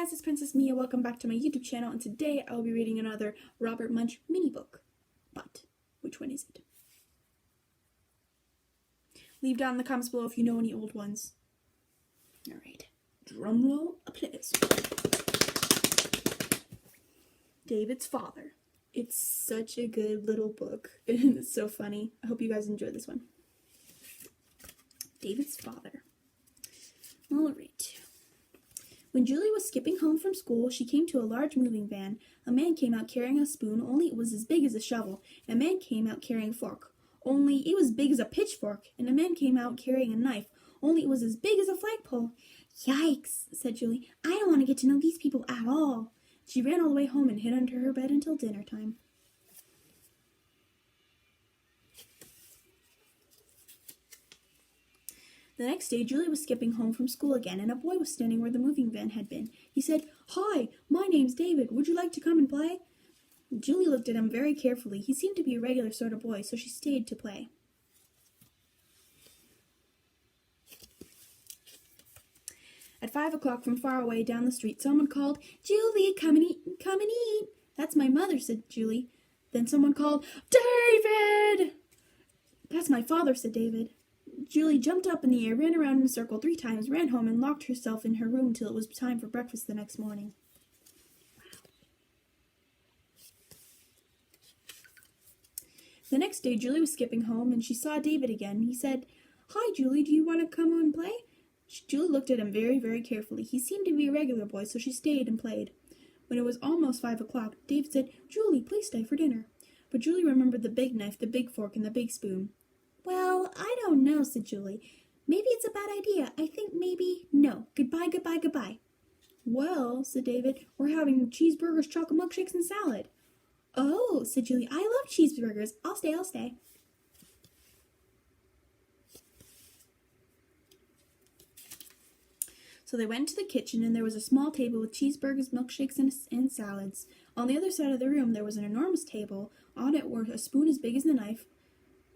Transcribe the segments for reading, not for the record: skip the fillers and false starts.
guys, it's Princess Mia. Welcome back to my YouTube channel, and today I will be reading another Robert Munsch mini book. But, which one is it? Leave down in the comments below if you know any old ones. Alright, drumroll, please. David's Father. It's such a good little book, and it's so funny. I hope you guys enjoy this one. David's Father. Alright. When Julie was skipping home from school, she came to a large moving van. A man came out carrying a spoon, only it was as big as a shovel, and a man came out carrying a fork, only it was big as a pitchfork, and a man came out carrying a knife, only it was as big as a flagpole. Yikes, said Julie. I don't want to get to know these people at all. She ran all the way home and hid under her bed until dinner time. The next day, Julie was skipping home from school again, and a boy was standing where the moving van had been. He said, "Hi, my name's David. Would you like to come and play?" Julie looked at him very carefully. He seemed to be a regular sort of boy, so she stayed to play. At 5 o'clock from far away down the street, someone called, "Julie, come and eat, come and eat." "That's my mother," said Julie. Then someone called, "David!" "That's my father," said David. Julie jumped up in the air, ran around in a circle 3 times, ran home, and locked herself in her room till it was time for breakfast the next morning. The next day, Julie was skipping home, and she saw David again. He said, "Hi, Julie, do you want to come and play?" Julie looked at him very, very carefully. He seemed to be a regular boy, so she stayed and played. When it was almost 5 o'clock, David said, "Julie, please stay for dinner." But Julie remembered the big knife, the big fork, and the big spoon. "Well, I don't know," said Julie. "Maybe it's a bad idea. I think maybe no. Goodbye, goodbye, goodbye." "Well," said David, "we're having cheeseburgers, chocolate milkshakes, and salad." "Oh," said Julie, "I love cheeseburgers. I'll stay. So they went to the kitchen, and there was a small table with cheeseburgers, milkshakes, and salads. On the other side of the room, there was an enormous table. On it were a spoon as big as a knife,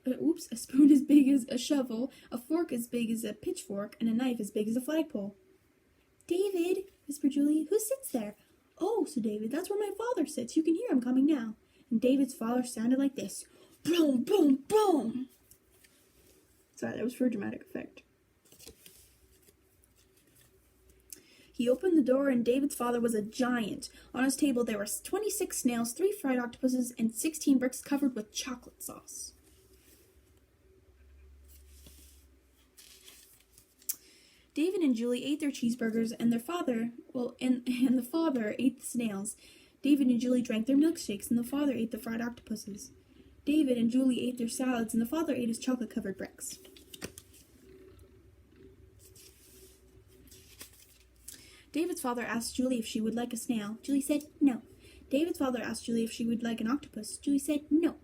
a spoon as big as a shovel, a fork as big as a pitchfork, and a knife as big as a flagpole. "David," whispered Julie, "who sits there?" "Oh," said David, "that's where my father sits. You can hear him coming now." And David's father sounded like this. Boom, boom, boom. Sorry, that was for dramatic effect. He opened the door, and David's father was a giant. On his table there were 26 snails, 3 fried octopuses, and 16 bricks covered with chocolate sauce. David and Julie ate their cheeseburgers, and the father ate the snails. David and Julie drank their milkshakes, and the father ate the fried octopuses. David and Julie ate their salads, and the father ate his chocolate-covered bricks. David's father asked Julie if she would like a snail. Julie said no. David's father asked Julie if she would like an octopus. Julie said no.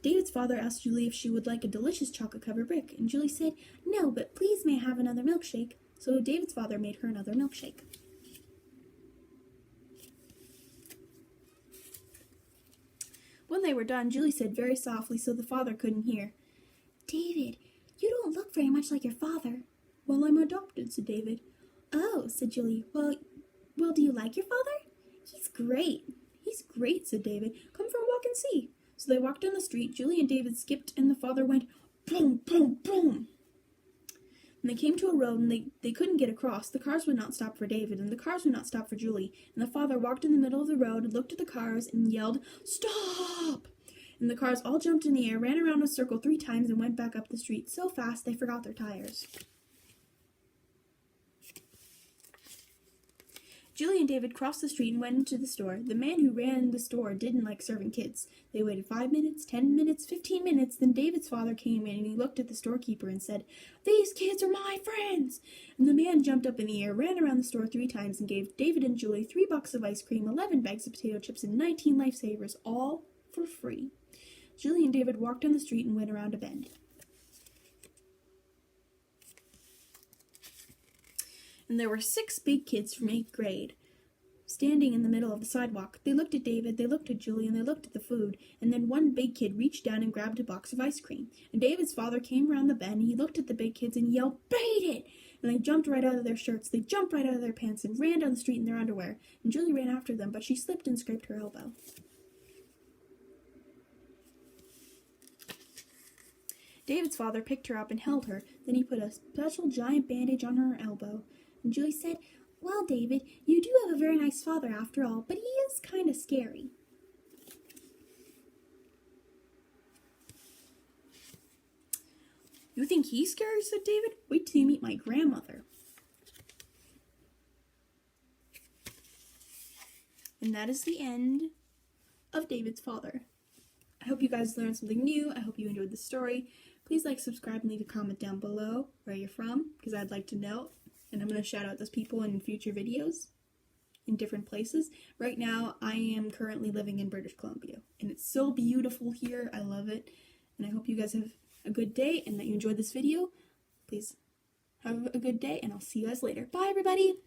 David's father asked Julie if she would like a delicious chocolate-covered brick, and Julie said, "No, but please may I have another milkshake?" So David's father made her another milkshake. When they were done, Julie said very softly so the father couldn't hear, "David, you don't look very much like your father." "Well, I'm adopted," said David. "Oh," said Julie. Well, do you like your father?" "He's great." "He's great," said David. "Come for a walk and see." So they walked down the street. Julie and David skipped, and the father went boom, boom, boom. And they came to a road, and they couldn't get across. The cars would not stop for David, and the cars would not stop for Julie. And the father walked in the middle of the road and looked at the cars and yelled, "Stop!" And the cars all jumped in the air, ran around a circle 3 times, and went back up the street so fast they forgot their tires. Julie and David crossed the street and went into the store. The man who ran the store didn't like serving kids. They waited 5 minutes, 10 minutes, 15 minutes. Then David's father came in, and he looked at the storekeeper and said, "These kids are my friends." And the man jumped up in the air, ran around the store 3 times, and gave David and Julie 3 boxes of ice cream, 11 bags of potato chips, and 19 lifesavers, all for free. Julie and David walked down the street and went around a bend. And there were 6 big kids from 8th grade standing in the middle of the sidewalk. They looked at David, they looked at Julie, and they looked at the food, and then one big kid reached down and grabbed a box of ice cream. And David's father came around the bend, and he looked at the big kids and yelled, "Bait it!" and they jumped right out of their shirts. They jumped right out of their pants and ran down the street in their underwear, and Julie ran after them, but she slipped and scraped her elbow. David's father picked her up and held her. Then he put a special giant bandage on her elbow. And Julie said, "Well, David, you do have a very nice father after all, but he is kind of scary." "You think he's scary?" said David. "Wait till you meet my grandmother." And that is the end of David's father. I hope you guys learned something new. I hope you enjoyed the story. Please like, subscribe, and leave a comment down below where you're from, because I'd like to know. And I'm going to shout out those people in future videos in different places. Right now, I am currently living in British Columbia, and it's so beautiful here. I love it. And I hope you guys have a good day and that you enjoyed this video. Please have a good day, and I'll see you guys later. Bye, everybody!